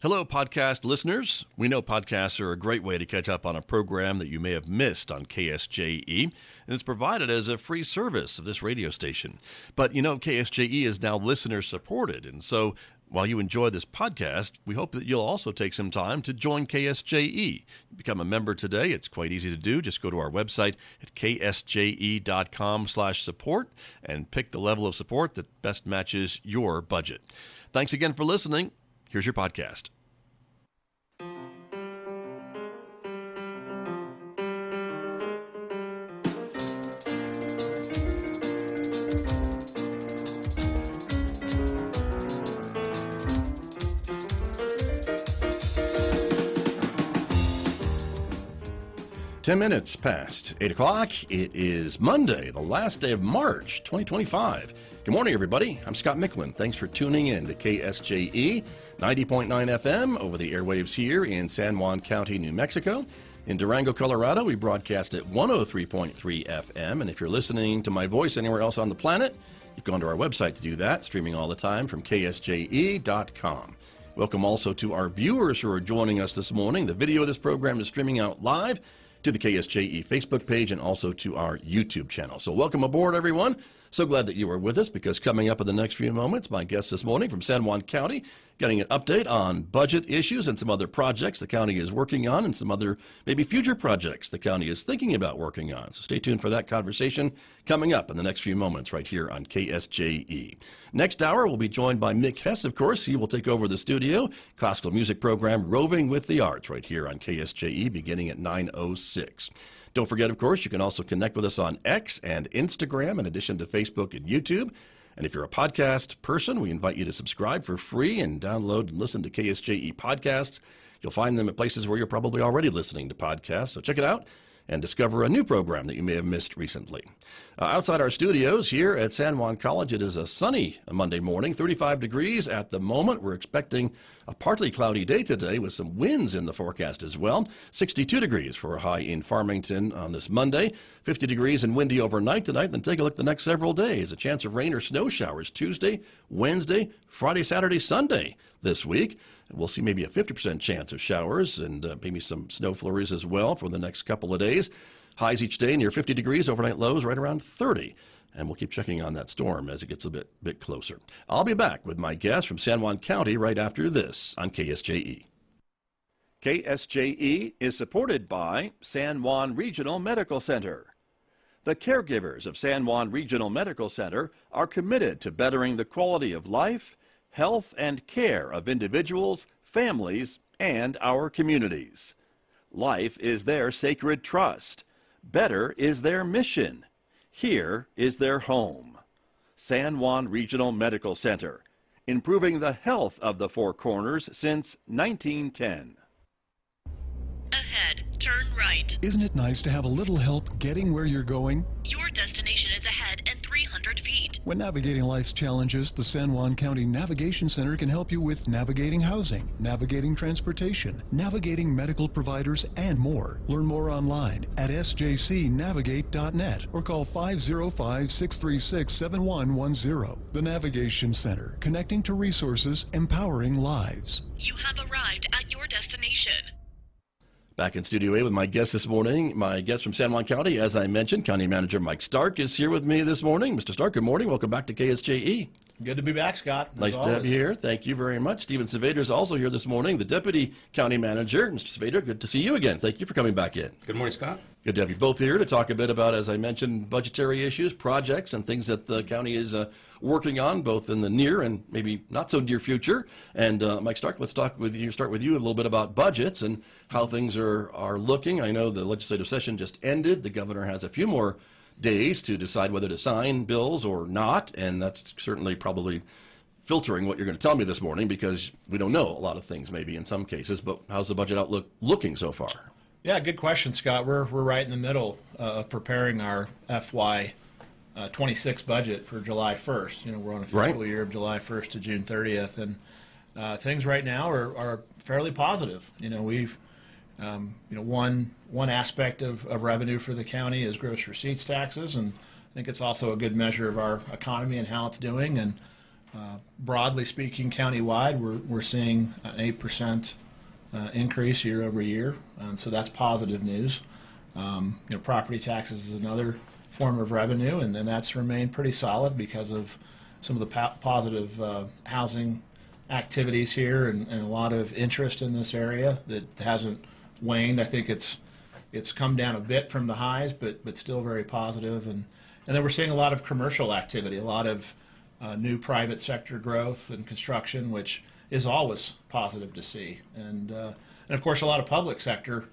Hello, podcast listeners. We know podcasts are a great way to catch up on a program that you may have missed on KSJE, and it's provided as a free service of this radio station. But you know, KSJE is now listener-supported, and so while you enjoy this podcast, we hope that you'll also take some time to join KSJE. Become a member today. It's quite easy to do. Just go to our website at ksje.com/support and pick the level of support that best matches your budget. Thanks again for listening. Here's your podcast. 10 minutes past 8 o'clock. It is Monday, the last day of March 2025. Good morning, everybody. I'm Scott Michlin. Thanks for tuning in to KSJE 90.9 FM over the airwaves here in San Juan County, New Mexico. In Durango, Colorado, we broadcast at 103.3 FM. And if you're listening to my voice anywhere else on the planet, you've gone to our website to do that, streaming all the time from ksje.com. Welcome also to our viewers who are joining us this morning. The video of this program is streaming out live to the KSJE Facebook page and also to our YouTube channel. So welcome aboard, everyone. So glad that you are with us, because coming up in the next few moments, my guest this morning from San Juan County, getting an update on budget issues and some other projects the county is working on and some other maybe future projects the county is thinking about working on. So stay tuned for that conversation coming up in the next few moments right here on KSJE. Next hour, we'll be joined by Mick Hess, of course. He will take over the studio. Classical music program Roving with the Arts right here on KSJE beginning at 9:06. Don't forget, of course, you can also connect with us on X and Instagram in addition to Facebook and YouTube. And if you're a podcast person, we invite you to subscribe for free and download and listen to KSJE podcasts. You'll find them at places where you're probably already listening to podcasts. So check it out and discover a new program that you may have missed recently. Outside our studios here at San Juan College, it is a sunny Monday morning, 35 degrees at the moment. We're expecting a partly cloudy day today with some winds in the forecast as well. 62 degrees for a high in Farmington on this Monday, 50 degrees and windy overnight tonight. Then take a look the next several days. A chance of rain or snow showers Tuesday, Wednesday, Friday, Saturday, Sunday this week. We'll see maybe a 50% chance of showers and maybe some snow flurries as well for the next couple of days. Highs each day near 50 degrees, overnight lows right around 30. And we'll keep checking on that storm as it gets a bit closer. I'll be back with my guest from San Juan County right after this on KSJE. KSJE is supported by San Juan Regional Medical Center. The caregivers of San Juan Regional Medical Center are committed to bettering the quality of life, health, and care of individuals, families, and our communities. Life is their sacred trust. Better is their mission. Here is their home. San Juan Regional Medical Center, improving the health of the Four Corners since 1910. Ahead, turn right. Isn't it nice to have a little help getting where you're going? Your destination is ahead and 300 feet. When navigating life's challenges, the San Juan County Navigation Center can help you with navigating housing, navigating transportation, navigating medical providers, and more. Learn more online at sjcnavigate.net or call 505-636-7110. The Navigation Center, connecting to resources, empowering lives. You have arrived at your destination. Back in Studio A with my guest this morning. My guest from San Juan County, as I mentioned, County Manager Mike Stark is here with me this morning. Mr. Stark, good morning. Welcome back to KSJE. Good to be back, Scott. Nice to have you here. Thank you very much. Stephen Saavadra is also here this morning, the Deputy County Manager. Mr. Saavadra, good to see you again. Thank you for coming back in. Good morning, Scott. Good to have you both here to talk a bit about, as I mentioned, budgetary issues, projects, and things that the county is working on, both in the near and maybe not so near future. And Mike Stark, let's start with you a little bit about budgets and how things are looking. I know the legislative session just ended. The governor has a few more days to decide whether to sign bills or not, and that's certainly probably filtering what you're going to tell me this morning, because we don't know a lot of things maybe in some cases. But how's the budget outlook looking so far? Yeah, good question, Scott. We're right in the middle of preparing our FY 26 budget for July 1st. You know, we're on a fiscal year of July 1st to June 30th, and things right now are fairly positive. You know, we've one aspect of revenue for the county is gross receipts taxes, and I think it's also a good measure of our economy and how it's doing. And Broadly speaking, countywide, we're seeing an 8% increase year over year, and so that's positive news. Property taxes is another form of revenue, and that's remained pretty solid because of some of the positive housing activities here and a lot of interest in this area that hasn't waned. I think it's come down a bit from the highs, but still very positive. And then we're seeing a lot of commercial activity, a lot of new private sector growth and construction, which is always positive to see. And of course, a lot of public sector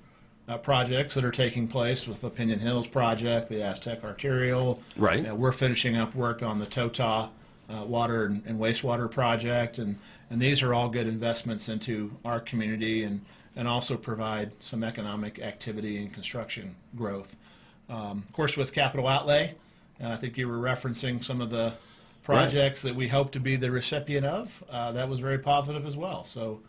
projects that are taking place with the Pinion Hills project, the Aztec Arterial. Right. We're finishing up work on the Tota water and wastewater project, and these are all good investments into our community and also provide some economic activity and construction growth. Of course, with capital outlay, I think you were referencing some of the projects that we hope to be the recipient of. That was very positive as well. So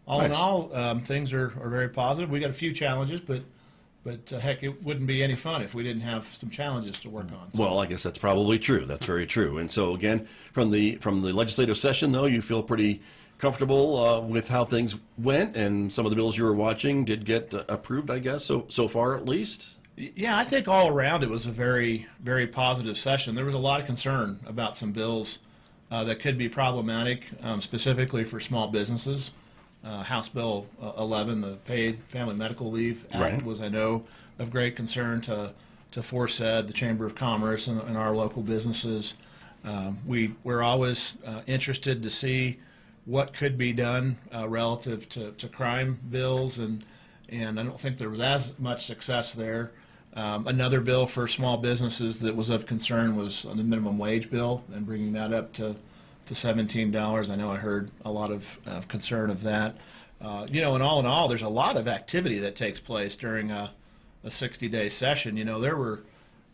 all in all, things are very positive. We got a few challenges, but heck, it wouldn't be any fun if we didn't have some challenges to work on. So. Well, I guess that's probably true. That's very true. And so again, from the legislative session, though, you feel pretty comfortable with how things went, and some of the bills you were watching did get approved, I guess, so far at least? Yeah, I think all around it was a very, very positive session. There was a lot of concern about some bills that could be problematic, specifically for small businesses. House Bill 11, the Paid Family Medical Leave Act, was, I know, of great concern to ForSed, the Chamber of Commerce, and our local businesses. We're always interested to see what could be done relative to crime bills, and I don't think there was as much success there. Another bill for small businesses that was of concern was on the minimum wage bill and bringing that up to $17. I know I heard a lot of concern of that. And all in all, there's a lot of activity that takes place during a 60-day session. There were,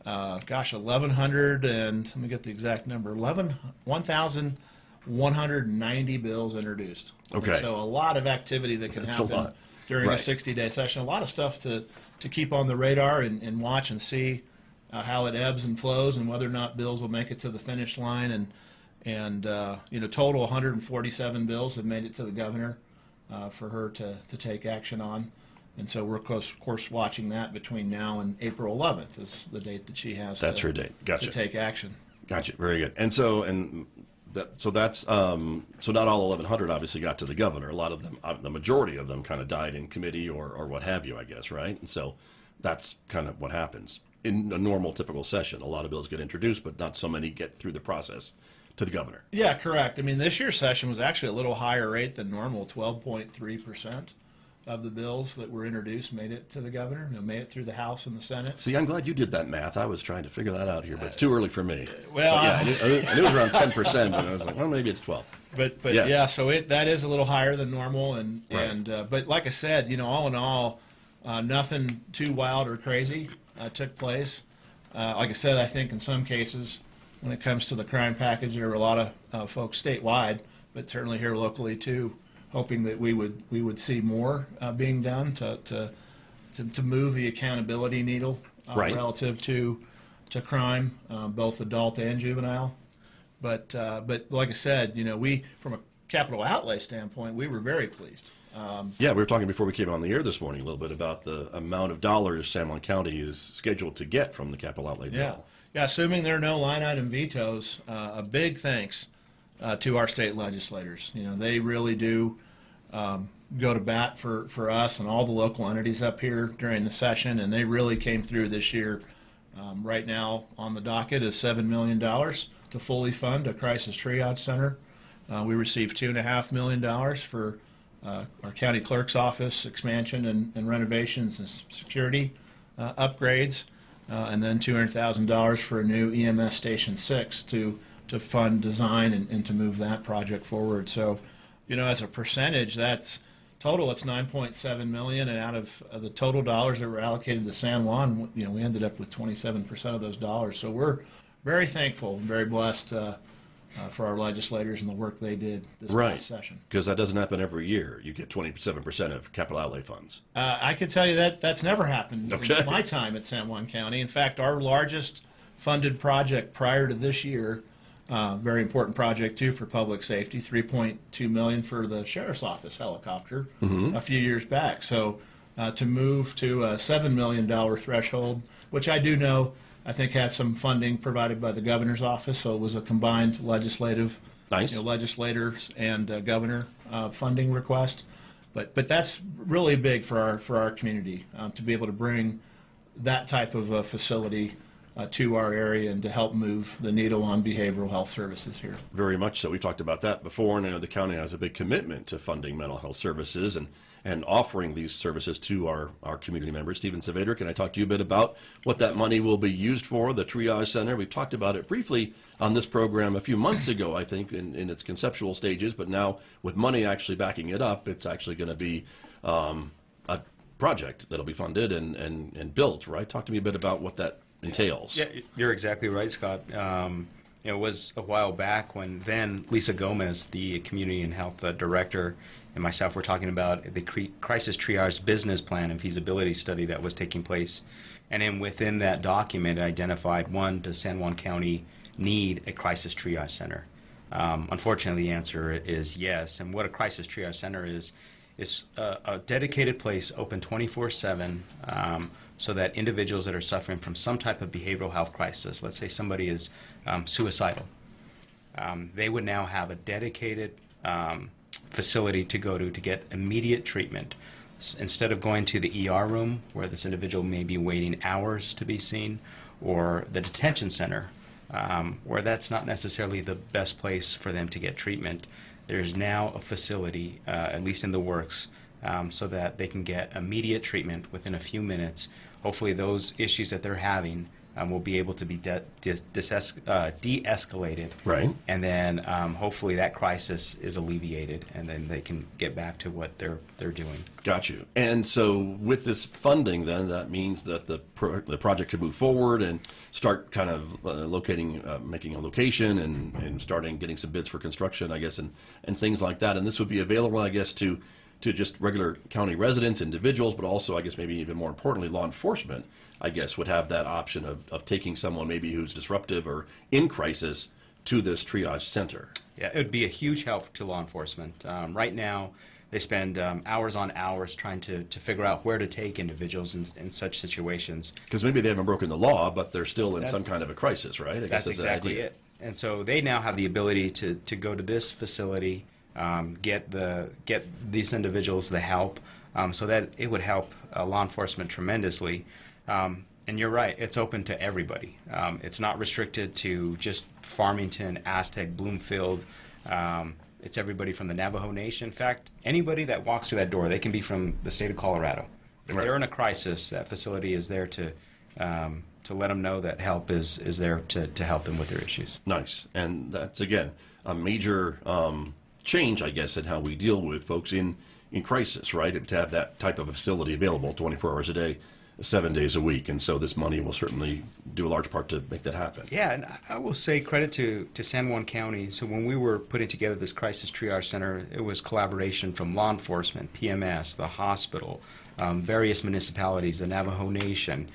1,100 and let me get the exact number, 1,190 bills introduced. Okay. And so a lot of activity that can happen during a 60-day session. A lot of stuff to keep on the radar and watch and see how it ebbs and flows and whether or not bills will make it to the finish line. And total 147 bills have made it to the governor for her to take action on. And so we're, of course, watching that between now and April 11th is the date that she has her date. Gotcha. To take action. Gotcha. Very good. And so that's so not all 1,100 obviously got to the governor. A lot of them, the majority of them, kind of died in committee or what have you, I guess, right? And so that's kind of what happens in a normal, typical session. A lot of bills get introduced, but not so many get through the process to the governor. Yeah, correct. I mean, this year's session was actually a little higher rate than normal. 12.3% of the bills that were introduced made it to the governor, made it through the House and the Senate. See, I'm glad you did that math. I was trying to figure that out here, but it's too early for me. Well, I knew it was around 10%, but I was like, well, maybe it's 12. But yes. Yeah, so that is a little higher than normal, but like I said, all in all, nothing too wild or crazy took place. Like I said, I think in some cases, when it comes to the crime package, there were a lot of folks statewide, but certainly here locally too, hoping that we would see more being done to move the accountability needle relative to crime, both adult and juvenile. But like I said, we, from a capital outlay standpoint, we were very pleased. We were talking before we came on the air this morning a little bit about the amount of dollars San Juan County is scheduled to get from the capital outlay bill. Yeah, assuming there are no line item vetoes, a big thanks to our state legislators. They really do go to bat for us and all the local entities up here during the session, and they really came through this year. Right now on the docket is $7 million to fully fund a crisis triage center. We received $2.5 million for our county clerk's office expansion and renovations and security upgrades, and then $200,000 for a new EMS Station 6 to fund design and to move that project forward. So, as a percentage, that's total. It's $9.7 million, and out of the total dollars that were allocated to San Juan, we ended up with 27% of those dollars. So we're very thankful and very blessed for our legislators and the work they did this past session. Because that doesn't happen every year. You get 27% of capital outlay funds. I can tell you that's never happened in my time at San Juan County. In fact, our largest funded project prior to this year Very important project too for public safety. $3.2 million for the sheriff's office helicopter a few years back. So to move to a $7 million threshold, which I do know I think had some funding provided by the governor's office. So it was a combined legislative, legislators and governor funding request. But that's really big for our community to be able to bring that type of a facility to our area and to help move the needle on behavioral health services here. Very much so. We talked about that before, and I know the county has a big commitment to funding mental health services and offering these services to our community members. Stephen Saavadra, can I talk to you a bit about what that money will be used for, the triage center? We've talked about it briefly on this program a few months ago, I think, in its conceptual stages, but now with money actually backing it up, it's actually going to be a project that'll be funded and built, right? Talk to me a bit about what that entails. Yeah, you're exactly right, Scott. It was a while back when then Lisa Gomez, the Community and Health Director, and myself were talking about the crisis triage business plan and feasibility study that was taking place. And then within that document, it identified, one, does San Juan County need a crisis triage center? Unfortunately, the answer is yes. And what a crisis triage center is a dedicated place open 24/7 so that individuals that are suffering from some type of behavioral health crisis, let's say somebody is suicidal, they would now have a dedicated facility to go to get immediate treatment. Instead of going to the ER room where this individual may be waiting hours to be seen, or the detention center where that's not necessarily the best place for them to get treatment, there's now a facility, at least in the works, so that they can get immediate treatment within a few minutes. Hopefully those issues that they're having will be able to be de-escalated. Right. And then hopefully that crisis is alleviated, and then they can get back to what they're doing. Got you. And so with this funding, then, that means that the project can move forward and start kind of making a location and starting getting some bids for construction, I guess, and things like that. And this would be available, I guess, to just regular county residents, individuals, but also, I guess, maybe even more importantly, law enforcement, I guess, would have that option of taking someone maybe who's disruptive or in crisis to this triage center. Yeah, it would be a huge help to law enforcement. Right now, they spend hours on hours trying to figure out where to take individuals in such situations. Because maybe they haven't broken the law, but they're still in some kind of a crisis, right? I guess That's exactly it. And so they now have the ability to go to this facility, get these individuals the help, so that it would help law enforcement tremendously. And you're right, it's open to everybody. It's not restricted to just Farmington, Aztec, Bloomfield. It's everybody from the Navajo Nation. In fact, anybody that walks through that door, they can be from the state of Colorado. If they're in a crisis, that facility is there to let them know that help is there to help them with their issues. Nice. And that's, again, a major change, I guess, in how we deal with folks in crisis, right? To have that type of facility available 24 hours a day, 7 days a week. And so this money will certainly do a large part to make that happen. Yeah, and I will say credit to San Juan County. So when we were putting together this crisis triage center, it was collaboration from law enforcement, PMS, the hospital, various municipalities, the Navajo Nation.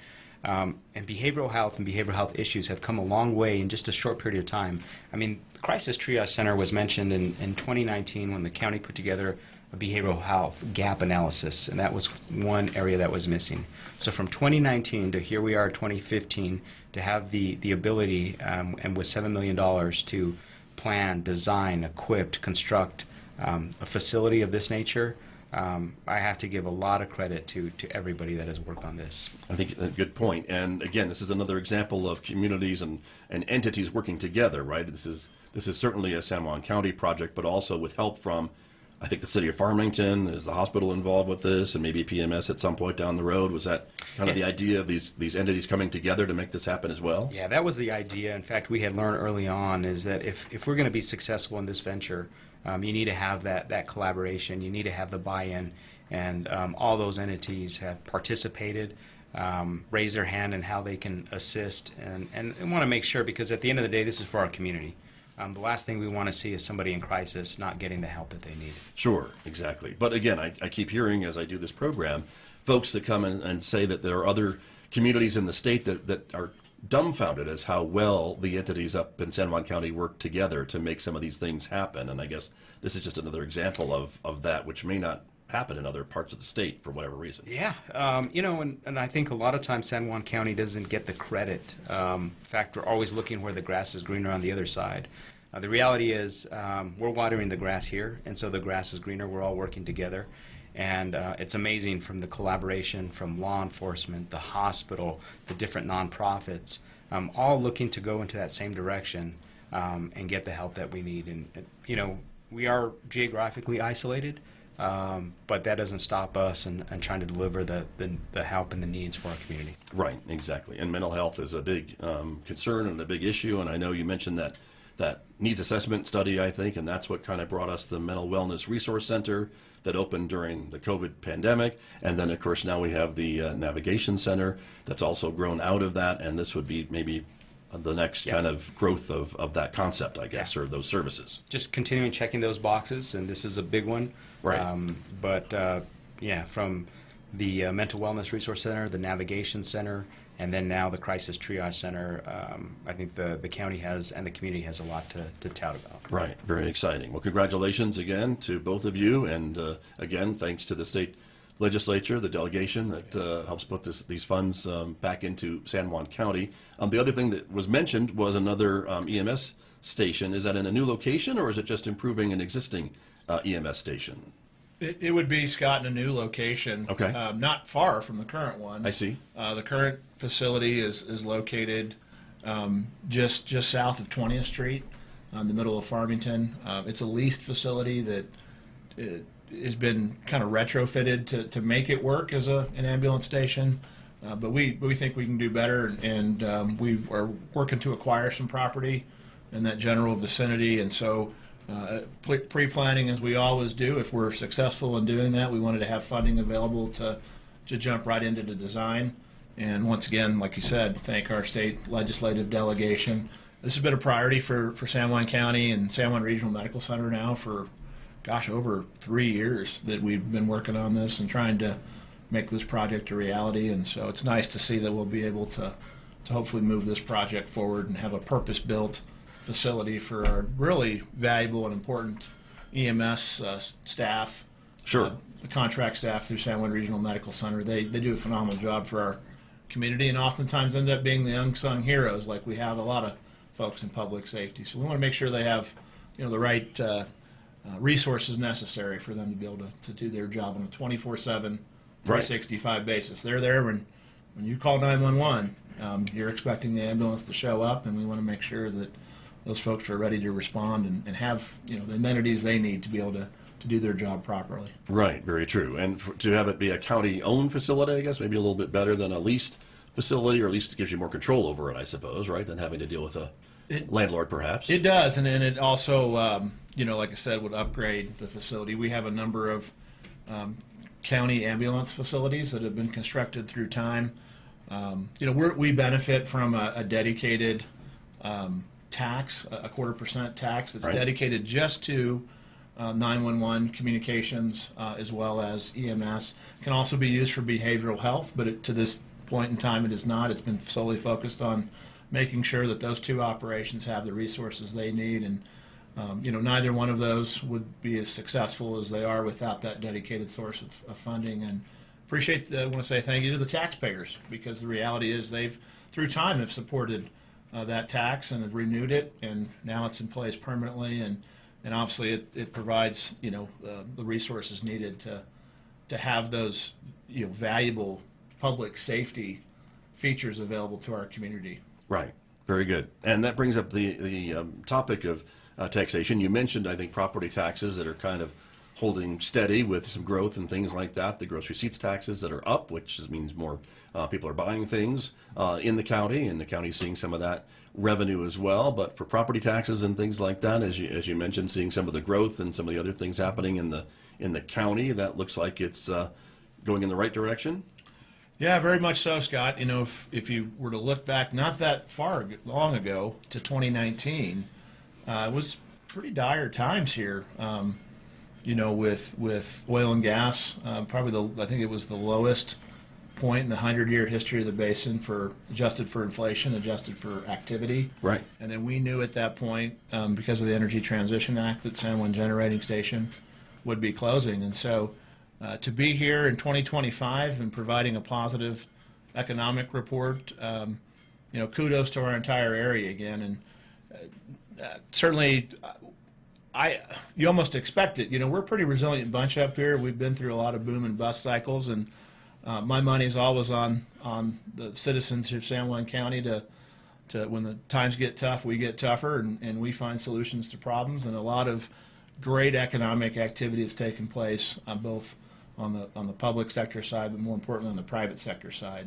And behavioral health issues have come a long way in just a short period of time. I mean, the Crisis Triage Center was mentioned in 2019 when the county put together a behavioral health gap analysis, and that was one area that was missing. So from 2019 to here we are 2015, to have the ability, and with $7 million to plan, design, equip, construct a facility of this nature, I have to give a lot of credit to everybody that has worked on this. I think a good point. And again, this is another example of communities and entities working together, right? This is certainly a San Juan County project, but also with help from, I think, the city of Farmington. Is the hospital involved with this, and maybe PMS at some point down the road? Was that kind of the idea of these entities coming together to make this happen as well? Yeah, that was the idea. In fact, we had learned early on is that if we're going to be successful in this venture, you need to have that collaboration. You need to have the buy-in, and all those entities have participated, raised their hand in how they can assist, and want to make sure, because at the end of the day, this is for our community. The last thing we want to see is somebody in crisis not getting the help that they need. Sure, exactly. But again, I keep hearing as I do this program, folks that come and say that there are other communities in the state that are dumbfounded as how well the entities up in San Juan County work together to make some of these things happen. And I guess this is just another example of that, which may not happen in other parts of the state for whatever reason. Yeah, and I think a lot of times San Juan County doesn't get the credit. In fact, we're always looking where the grass is greener on the other side. The reality is we're watering the grass here, and so the grass is greener. We're all working together. And it's amazing from the collaboration from law enforcement, the hospital, the different nonprofits, all looking to go into that same direction and get the help that we need. And, we are geographically isolated, but that doesn't stop us and trying to deliver the help and the needs for our community. Right, exactly. And mental health is a big concern and a big issue. And I know you mentioned that needs assessment study, I think, and that's what kind of brought us the Mental Wellness Resource Center that opened during the COVID pandemic. And then, of course, now we have the Navigation Center that's also grown out of that. And this would be maybe the next kind of growth of that concept, I guess, or those services. Just continuing checking those boxes, and this is a big one. Right. From the Mental Wellness Resource Center, the Navigation Center, and then now the Crisis Triage Center, I think the county has and the community has a lot to tout about. Right. Very exciting. Well, congratulations again to both of you. And again, thanks to the state legislature, the delegation that helps put these funds back into San Juan County. The other thing that was mentioned was another EMS station. Is that in a new location, or is it just improving an existing EMS station? It would be, Scott, in a new location. Okay. Not far from the current one. I see. The current facility is located just south of 20th Street, in the middle of Farmington. It's a leased facility that has been kind of retrofitted to make it work as an ambulance station. But we think we can do better, and we are working to acquire some property in that general vicinity. And so pre-planning, as we always do, if we're successful in doing that, we wanted to have funding available to jump right into the design. And once again, like you said, thank our state legislative delegation. This has been a priority for San Juan County and San Juan Regional Medical Center now for, over 3 years that we've been working on this and trying to make this project a reality. And so it's nice to see that we'll be able to hopefully move this project forward and have a purpose-built facility for our really valuable and important EMS staff. Sure. The contract staff through San Juan Regional Medical Center, they do a phenomenal job for our community and oftentimes end up being the unsung heroes, like we have a lot of folks in public safety. So we want to make sure they have the right resources necessary for them to be able to do their job on a 24/7, 365 basis. They're there when you call 911. You're expecting the ambulance to show up, and we want to make sure that those folks are ready to respond and have the amenities they need to be able to do their job properly. Right, very true. And to have it be a county-owned facility, I guess, maybe a little bit better than a leased facility, or at least it gives you more control over it, I suppose, right, than having to deal with a landlord, perhaps. It does, and it also, like I said, would upgrade the facility. We have a number of county ambulance facilities that have been constructed through time. We benefit from a dedicated tax, a 0.25% tax that's dedicated just to 911 communications, as well as EMS. Can also be used for behavioral health, but to this point in time it is not. It's been solely focused on making sure that those two operations have the resources they need, and neither one of those would be as successful as they are without that dedicated source of funding. And I want to say thank you to the taxpayers, because the reality is they've, through time, have supported that tax and have renewed it, and now it's in place permanently, and obviously it provides the resources needed to have those valuable public safety features available to our community. Right. Very good. And that brings up the topic of taxation. You mentioned, I think, property taxes that are kind of holding steady with some growth and things like that. The gross receipts taxes that are up, which means more people are buying things in the county, and the county's seeing some of that revenue as well. But for property taxes and things like that, as you mentioned, seeing some of the growth and some of the other things happening in the county, that looks like it's going in the right direction. Yeah, very much so, Scott. If you were to look back not that long ago to 2019, it was pretty dire times here. With oil and gas, I think it was the lowest point in the 100-year history of the basin for adjusted for inflation, adjusted for activity. Right. And then we knew at that point, because of the Energy Transition Act, that San Juan Generating Station would be closing. And so to be here in 2025 and providing a positive economic report, kudos to our entire area again. And certainly, you almost expect it. We're a pretty resilient bunch up here. We've been through a lot of boom and bust cycles, and my money's always on the citizens of San Juan County to when the times get tough, we get tougher, and we find solutions to problems. And a lot of great economic activity has taken place both on the public sector side, but more importantly on the private sector side.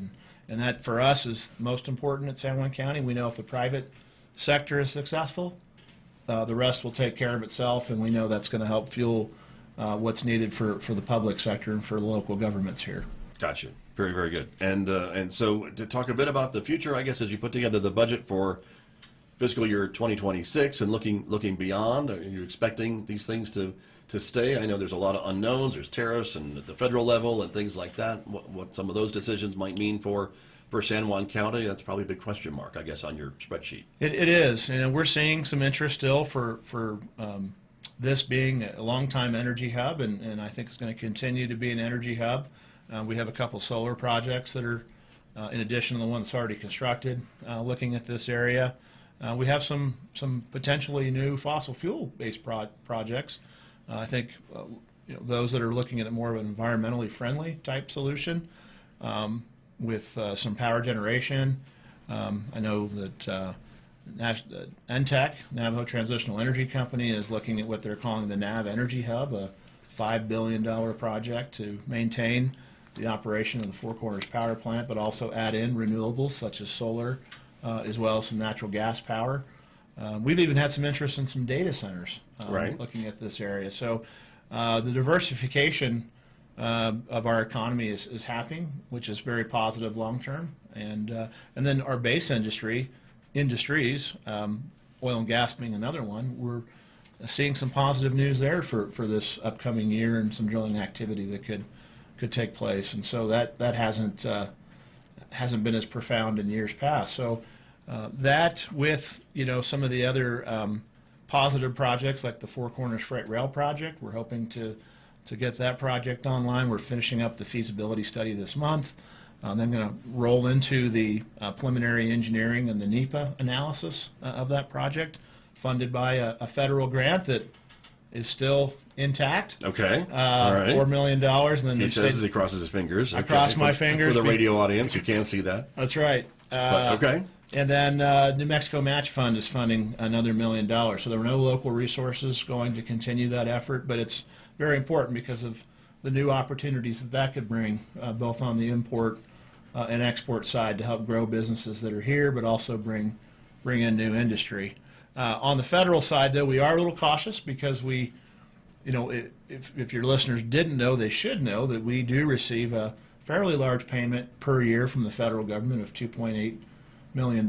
And that for us is most important at San Juan County. We know if the private sector is successful, the rest will take care of itself, and we know that's going to help fuel what's needed for the public sector and for the local governments here. Gotcha. Very, very good. And so to talk a bit about the future, I guess, as you put together the budget for fiscal year 2026 and looking beyond, are you expecting these things to stay? I know there's a lot of unknowns. There's tariffs and at the federal level and things like that. What some of those decisions might mean for San Juan County, that's probably a big question mark, I guess, on your spreadsheet. It is. We're seeing some interest still for this being a long-time energy hub, and I think it's going to continue to be an energy hub. We have a couple solar projects that are, in addition to the one that's already constructed, looking at this area. We have some potentially new fossil fuel-based projects. I think those that are looking at more of an environmentally friendly type solution with some power generation. I know that NTEC, Navajo Transitional Energy Company, is looking at what they're calling the NAV Energy Hub, a $5 billion project to maintain the operation of the Four Corners power plant, but also add in renewables such as solar, as well as some natural gas power. We've even had some interest in some data centers looking at this area. So the diversification of our economy is happening, which is very positive long term. And then our base industries, oil and gas being another one, we're seeing some positive news there for this upcoming year and some drilling activity that could take place. And so that hasn't been as profound in years past. So that with some of the other positive projects like the Four Corners Freight Rail project, we're hoping to get that project online. We're finishing up the feasibility study this month. Then going to roll into the preliminary engineering and the NEPA analysis of that project, funded by a federal grant that is still intact. Okay. All right. $4 million. And then he says as he crosses his fingers. I cross my fingers. For the radio audience, you can't see that. That's right. Okay. And then New Mexico Match Fund is funding another $1 million. So there were no local resources going to continue that effort, but it's very important because of the new opportunities that could bring, both on the import and export side, to help grow businesses that are here, but also bring in new industry. On the federal side, though, we are a little cautious because we, if your listeners didn't know, they should know that we do receive a fairly large payment per year from the federal government of $2.8 million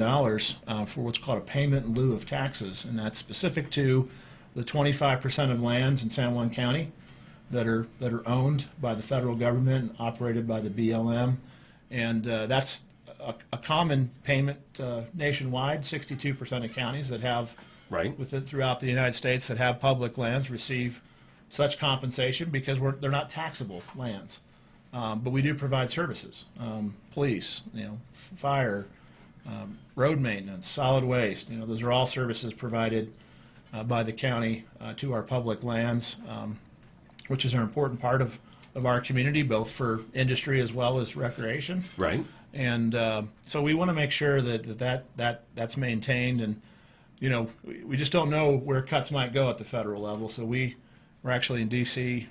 for what's called a payment in lieu of taxes, and that's specific to the 25% of lands in San Juan County that are owned by the federal government and operated by the BLM, and that's a common payment nationwide. 62% of counties that have throughout the United States that have public lands receive such compensation because they're not taxable lands, but we do provide services, police, fire. Road maintenance, solid waste, those are all services provided by the county to our public lands, which is an important part of our community, both for industry as well as recreation. Right. And so we want to make sure that's maintained, and we just don't know where cuts might go at the federal level. So we're actually in D.C.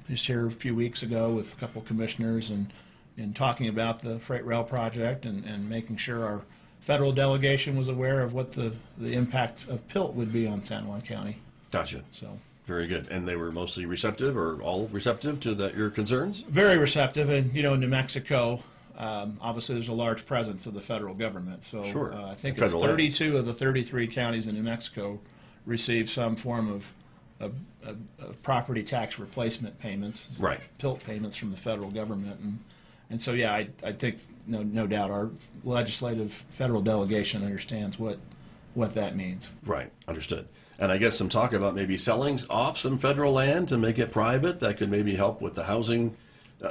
Just here a few weeks ago with a couple of commissioners and talking about the freight rail project and making sure our federal delegation was aware of what the impact of PILT would be on San Juan County. Gotcha. So very good. And they were mostly receptive, or all receptive to your concerns? Very receptive. And in New Mexico, obviously there's a large presence of the federal government. So sure. I think it's 32 of the 33 counties in New Mexico receive some form of property tax replacement payments, right? PILT payments from the federal government, And so, yeah, I think no doubt our legislative federal delegation understands what that means. Right, understood. And I guess some talk about maybe selling off some federal land to make it private. That could maybe help with the housing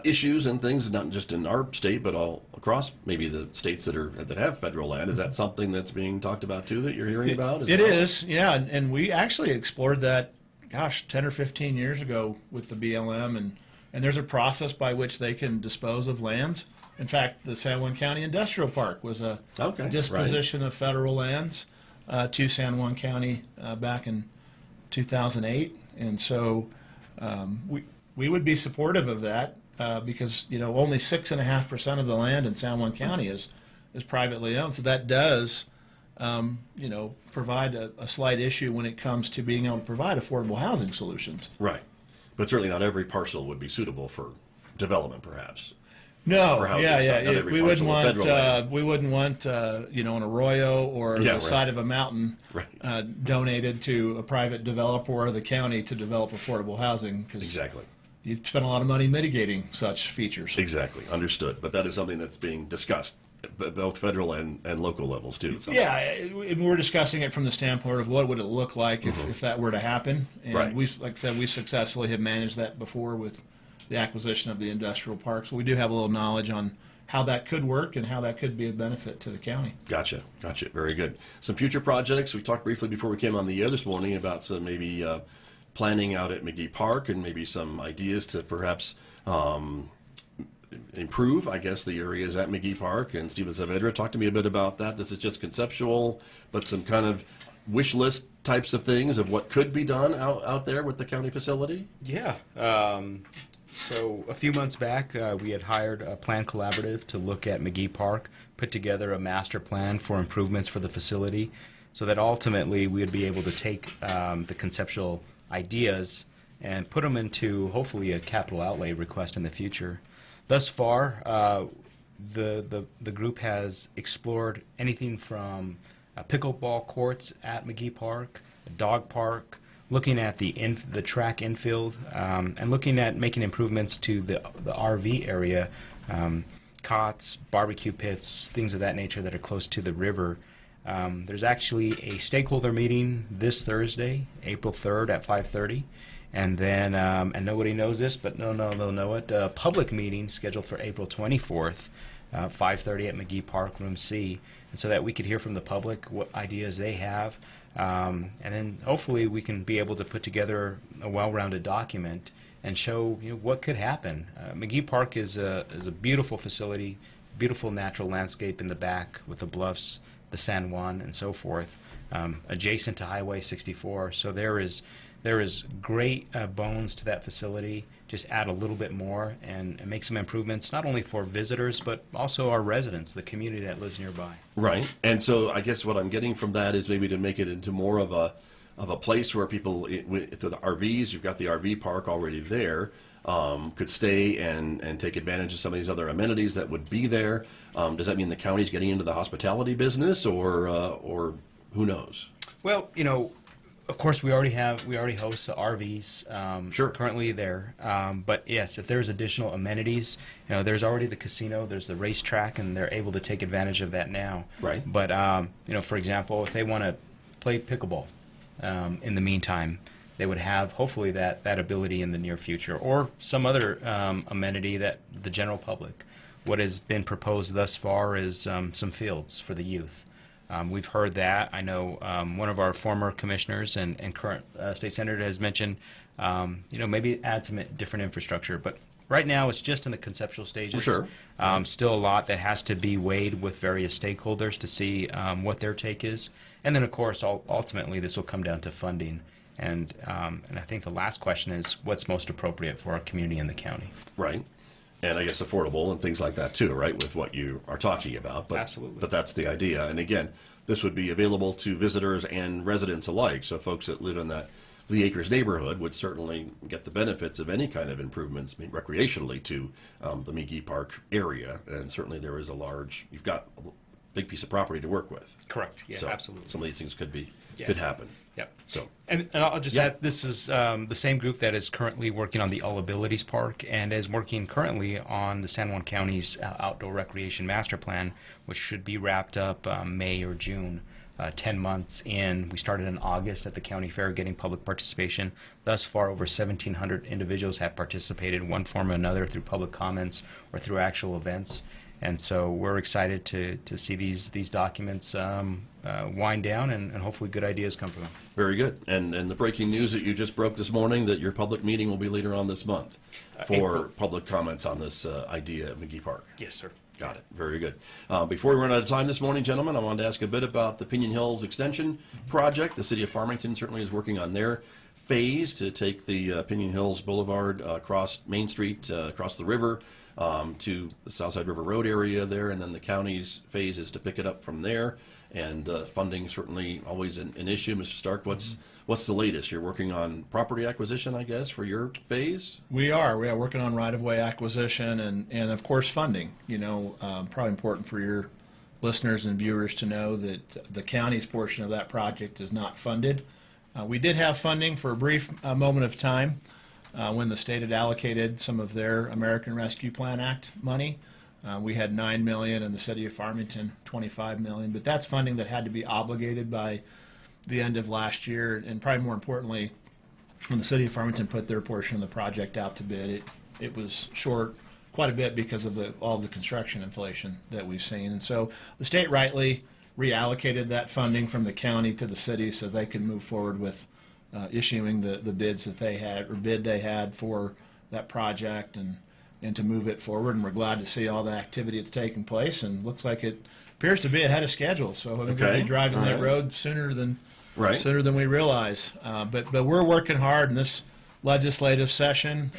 issues and things, not just in our state, but all across maybe the states that have federal land. Is that something that's being talked about too, that you're hearing about? It is, yeah. And we actually explored that, 10 or 15 years ago with the BLM, and there's a process by which they can dispose of lands. In fact, the San Juan County Industrial Park was a disposition of federal lands to San Juan County back in 2008, and so we would be supportive of that because only 6.5% of the land in San Juan County is privately owned, so that does provide a slight issue when it comes to being able to provide affordable housing solutions. Right, but certainly not every parcel would be suitable for development, perhaps. No, for housing. We wouldn't want an arroyo or the side of a mountain donated to a private developer or the county to develop affordable housing. Exactly. You'd spend a lot of money mitigating such features. Exactly, understood. But that is something that's being discussed at both federal and local levels too. Yeah, and we're discussing it from the standpoint of what would it look like if that were to happen. And like I said, we successfully have managed that before with the acquisition of the industrial park. So we do have a little knowledge on how that could work and how that could be a benefit to the county. Gotcha. Very good. Some future projects. We talked briefly before we came on the air this morning about some maybe planning out at McGee Park and maybe some ideas to perhaps improve, I guess, the areas at McGee Park. And Stephen Saavadra, talk to me a bit about that. This is just conceptual, but some kind of wish list types of things of what could be done out there with the county facility? Yeah. So a few months back, we had hired a plan collaborative to look at McGee Park, put together a master plan for improvements for the facility, so that ultimately we would be able to take the conceptual ideas and put them into hopefully a capital outlay request in the future. Thus far, the group has explored anything from pickleball courts at McGee Park, a dog park, looking at the track infield, and looking at making improvements to the RV area, cots, barbecue pits, things of that nature that are close to the river. There's actually a stakeholder meeting this Thursday, April 3rd at 5:30, and then, and nobody knows this, but they'll know it, a public meeting scheduled for April 24th, 5:30 at McGee Park, Room C, and so that we could hear from the public what ideas they have. And then hopefully we can be able to put together a well-rounded document and show what could happen. McGee Park is a beautiful facility, beautiful natural landscape in the back with the bluffs, the San Juan, and so forth, adjacent to Highway 64. So there is great bones to that facility. Just add a little bit more and make some improvements, not only for visitors, but also our residents, the community that lives nearby. Right. And so I guess what I'm getting from that is maybe to make it into more of a place where people, through the RVs, you've got the RV park already there, could stay and take advantage of some of these other amenities that would be there. Does that mean the county's getting into the hospitality business, or who knows? Well, of course, we already host the RVs currently there. But yes, if there's additional amenities, there's already the casino, there's the racetrack, and they're able to take advantage of that now. Right. But for example, if they want to play pickleball in the meantime, they would have hopefully that ability in the near future, or some other amenity that the general public. What has been proposed thus far is some fields for the youth. We've heard that. I know one of our former commissioners and current state senator has mentioned, maybe add some different infrastructure. But right now, it's just in the conceptual stages. Sure. Still a lot that has to be weighed with various stakeholders to see what their take is. And then, of course, ultimately, this will come down to funding. And I think the last question is what's most appropriate for our community and the county. Right. And I guess affordable and things like that too, right, with what you are talking about. But, absolutely. But that's the idea. And again, this would be available to visitors and residents alike. So folks that live in that Lee Acres neighborhood would certainly get the benefits of any kind of improvements recreationally to the McGee Park area. And certainly there is you've got big piece of property to work with. Correct. Yeah, So absolutely. some of these things could Yeah. happen. Yep. So And I'll just Yeah. add, this is the same group that is currently working on the All Abilities Park and is working currently on the San Juan County's outdoor recreation master plan, which should be wrapped up May or June. 10 months in. We started in August at the county fair getting public participation. Thus far, over 1,700 individuals have participated in one form or another through public comments or through actual events. And so we're excited to see these documents wind down and hopefully good ideas come from them. very good. And the breaking news that you just broke this morning, that your public meeting will be later on this month for April. public comments on this idea at McGee Park. Yes, sir. Got it. Very good. Before we run out of time this morning, gentlemen, I wanted to ask a bit about the Pinion Hills Extension project. The city of Farmington certainly is working on their phase to take the Pinion Hills Boulevard across Main Street, across the river to the Southside River Road area there, and then the county's phase is to pick it up from there. And funding certainly always an issue. Mr. Stark, what's the latest? You're working on property acquisition, I guess, for your phase? We are working on right-of-way acquisition and of course funding. Probably important for your listeners and viewers to know that the county's portion of that project is not funded. We did have funding for a brief moment of time when the state had allocated some of their American Rescue Plan Act money. We had $9 million and the city of Farmington $25 million, but that's funding that had to be obligated by the end of last year, and probably more importantly, when the city of Farmington put their portion of the project out to bid, it was short quite a bit because of all the construction inflation that we've seen. And so the state rightly reallocated that funding from the county to the city so they could move forward with issuing the bids that they had, or bid they had for that project, and to move it forward. And we're glad to see all the activity that's taking place, and looks like it appears to be ahead of schedule. So we're going to be driving All that right. road sooner than we realize. But we're working hard in this legislative session.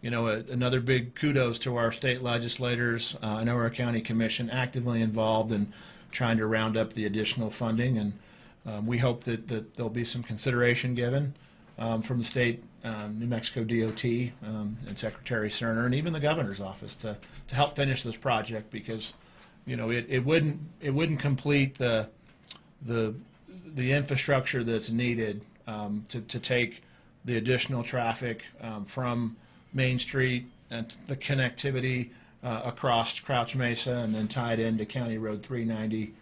Another big kudos to our state legislators and our county commission actively involved in trying to round up the additional funding. And we hope that there'll be some consideration given from the state, New Mexico DOT, and Secretary Cerner, and even the governor's office to help finish this project, because it wouldn't complete the infrastructure that's needed to take the additional traffic from Main Street and the connectivity across Crouch Mesa and then tied into County Road 390.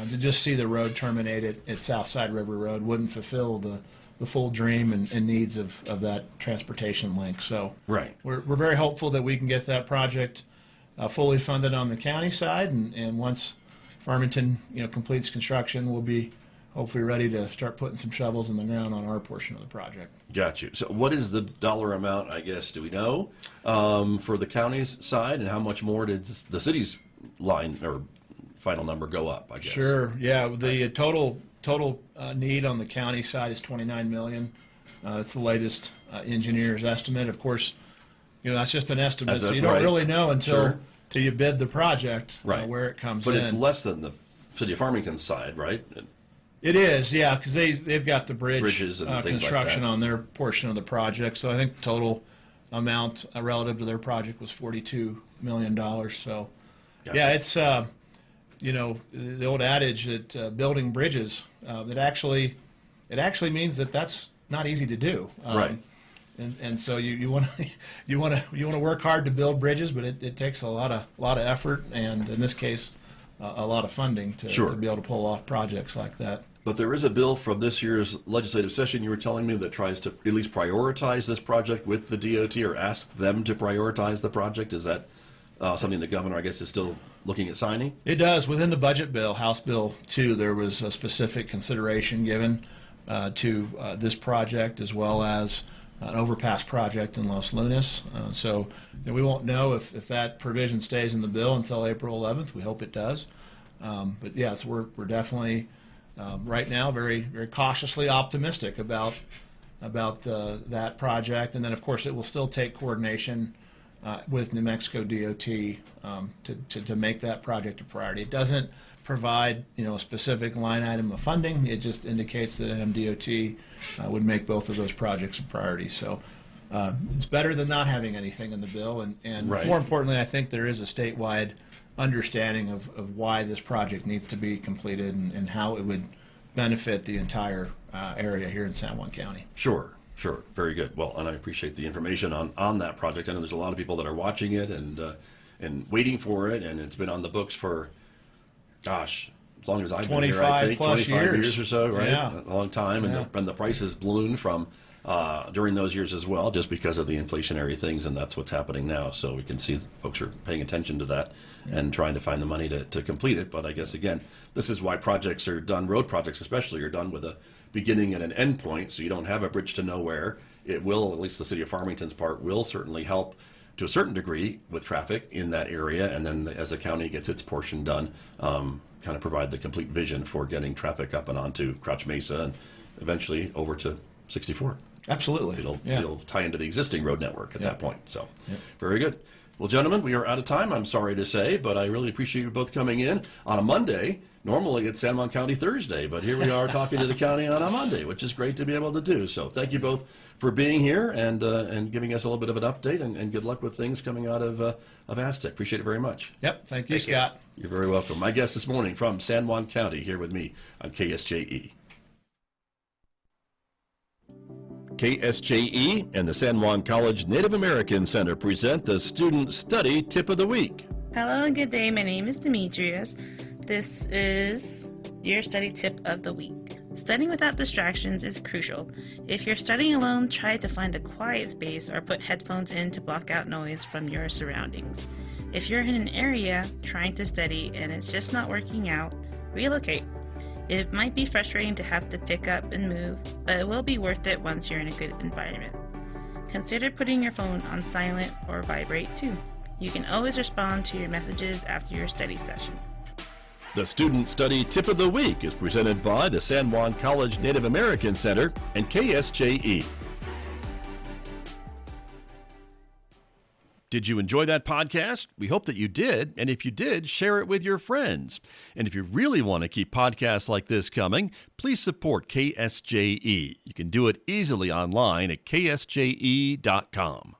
To just see the road terminate at Southside River Road wouldn't fulfill the full dream and needs of that transportation link. So we're very hopeful that we can get that project fully funded on the county side, and once Farmington completes construction, we'll be hopefully ready to start putting some shovels in the ground on our portion of the project. Got you. So what is the dollar amount, I guess, do we know, for the county's side, and how much more did the city's line or final number go up, I guess? Sure. Yeah. The total need on the county side is $29 million. That's the latest engineer's estimate. Of course, that's just an estimate, so you don't really know until you bid the project where it comes in. But it's less than the city of Farmington side, right? It is, yeah, because they've got the Bridges and things construction like that on their portion of the project. So I think the total amount relative to their project was $42 million. So, yeah, it's the old adage that building bridges, it actually means that that's not easy to do. And so you want to work hard to build bridges, but it takes a lot of effort, and in this case, a lot of funding to be able to pull off projects like that. But there is a bill from this year's legislative session, you were telling me, that tries to at least prioritize this project with the DOT, or ask them to prioritize the project. Is that something the governor, I guess, is still looking at signing? It does. Within the budget bill, House Bill 2, there was a specific consideration given to this project, as well as an overpass project in Los Lunas. So we won't know if that provision stays in the bill until April 11th. We hope it does. But yes, we're definitely right now very, very cautiously optimistic about that project. And then, of course, it will still take coordination with New Mexico DOT to make that project a priority. It doesn't provide a specific line item of funding. It just indicates that NMDOT would make both of those projects a priority. So it's better than not having anything in the bill. And Right. more importantly, I think there is a statewide understanding of why this project needs to be completed and how it would benefit the entire area here in San Juan County. Sure. Very good. Well, and I appreciate the information on that project. I know there's a lot of people that are watching it and waiting for it, and it's been on the books for, gosh, as long as I've been here, I think 25 years or so, right? Yeah. A long time, Yeah. and the prices ballooned from during those years as well, just because of the inflationary things, and that's what's happening now. So we can see folks are paying attention to that and trying to find the money to complete it. But I guess again, this is why projects are done. Road projects, especially, are done with a beginning and an end point, so you don't have a bridge to nowhere. It will, at least the city of Farmington's part, will certainly help to a certain degree with traffic in that area, and then as the county gets its portion done, kind of provide the complete vision for getting traffic up and onto Crouch Mesa and eventually over to 64. Absolutely. It'll tie into the existing road network at that point. So, very good. Well, gentlemen, we are out of time, I'm sorry to say, but I really appreciate you both coming in on a Monday. Normally it's San Juan County Thursday, but here we are talking to the county on a Monday, which is great to be able to do. So thank you both for being here and giving us a little bit of an update, and good luck with things coming out of Aztec. Appreciate it very much. Yep. Thank you, Scott. You're very welcome. My guest this morning from San Juan County here with me on KSJE. KSJE and the San Juan College Native American Center present the Student Study Tip of the Week. Hello and good day. My name is Demetrius. This is your study tip of the week. Studying without distractions is crucial. If you're studying alone, try to find a quiet space or put headphones in to block out noise from your surroundings. If you're in an area trying to study and it's just not working out, relocate. It might be frustrating to have to pick up and move, but it will be worth it once you're in a good environment. Consider putting your phone on silent or vibrate too. You can always respond to your messages after your study session. The Student Study Tip of the Week is presented by the San Juan College Native American Center and KSJE. Did you enjoy that podcast? We hope that you did, and if you did, share it with your friends. And if you really want to keep podcasts like this coming, please support KSJE. You can do it easily online at ksje.com.